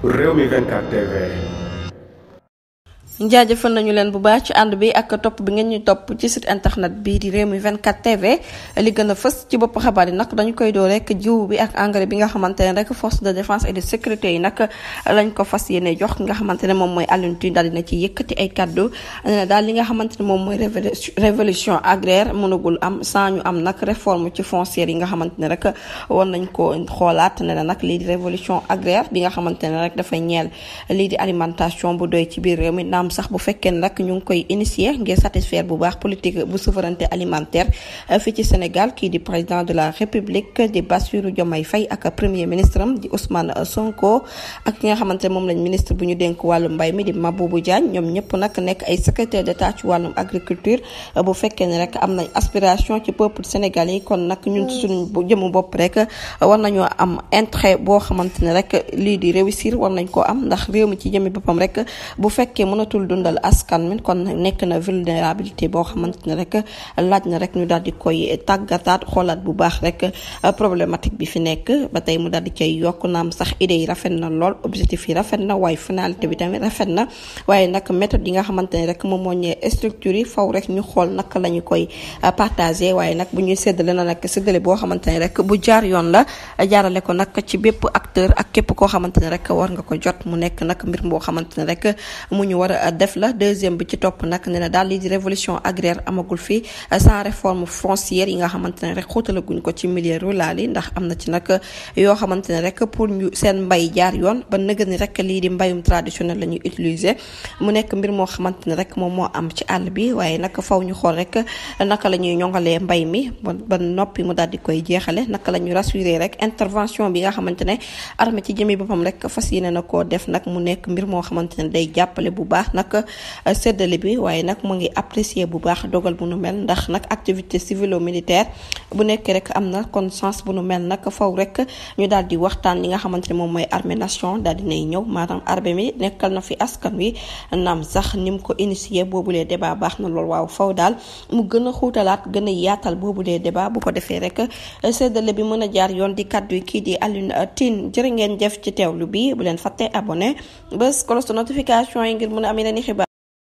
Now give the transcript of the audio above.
Rewmi 24 TV. jaajëfal nañu leen bu baax ci ànd bi ak topp bi ngeen ñu topp ci site internet bii di Rewmi 24 TV li gën a fës ci bopp xabaar yi nag dañu koy doo rek jiw bi ak engrais bi nga xamante ne rek force de défense et de sécurité yi nag lañ ko fas yéene jox nga xamante ne moom mooy Alioune Tine daal dina ci yëkkati ay kaddu nee na daal li nga xamante ne moom mooy révolution agraire mënagul am sans ñu am nag réforme ci foncière yi nga xamante ne rek war nañ ko xoolaat ne na nag lii di révolution agraire bi nga xamante ne rek dafay ñeel lii di alimentation bu doy ci biir réew mi sax bu fekkee ne nag ñu ngi koy initier ngir satisfaire bu baax politique bu souveraineté alimentaire fii ci Sénégal kii di président de la République di Bassirou Diomaye Faye ak premier ministre am di Ousmane Sonko ak ki nga xamante ne moom lañ ministre bu ñu dénk wàllu mbay mi di Mabouba Diagne ñoom ñëpp nag nekk ay secrétaire d'État ci wàllum agriculture bu fekkee ne rek am nañ aspiration ci peuple sénégalais yi kon nag ñun ci suñu jëmu bopp rek war nañoo am intérêt boo xamante ne rek lii di réussir war nañ koo am ndax réew mi ci jëmi boppam rek bu fekkee mënatul dundal askan mi kon nekk na vulnérabilité boo xamante ne rek laaj na rek ñu daal di koy tàggataat xoolaat bu baax rek problématique bi fi nekk ba tey mu daal di cay yokk naam sax idée yi rafet na lool objectif yi rafet na waaye finalité bi tamit rafet na waaye nag méthode yi nga xamante ne rek moom moo ñee structure yi faw rek ñu xool naka la ñu koy partager waaye nag bu ñuy séddale na nag séddale boo xamante ne rek bu jaar yoon la jaarale ko nag ci bépp acteur ak képp koo xamante ne rek war nga ko jot mu nekk nag mbir boo xamante ne rek mu ñu war a def la deuxième bi ci topp nag ne na daal lii di révolution agraire amagul fii sans réforme foncière yi nga xamante ne rek xóotalaguñ ko ci milieu rural yi ndax am na ci nag yoo xamante ne rek pour ñu seen mbay jaar yoon ba nëgë ni rek lii di mbayum traditionnel la ñuy utiliser mu nekk mbir moo xamante ne rek moom moo am ci àll bi waaye nag faw ñu xool rek naka la ñuy ñongalee mbay mi ba noppi mu daal di koy jeexale naka la ñuy rassurer rek intervention bi nga xamante ne armée ci jëmi boppam rek fas yéene na koo def nag mu nekk mbir moo xamante ne day jàppale bu baax nag séddale bi waaye nag mu ngi apprécier bu baax dogal bu nu mel ndax nag activité civilo militaire bu nekk rek am na conscience bu nu mel nag faw rek ñu daal di waxtaan li nga xamante ne moom mooy armée nation daal dinay ñëw maanaam armée mi nekkal na fi askan wi naam sax ni mu ko initier boobulee débat baax na lool waaw faw daal mu gën a xuutalaat gën a yaatal boobulee débat bu ko defee rek séddale bi mën a jaar yoon di kaddu yi kii di Alioune Tine jërë ngeen jëf ci teewlu bi bu leen fàtte abonné bés cloche de notification yi ngir mën a am yeneen i xibaar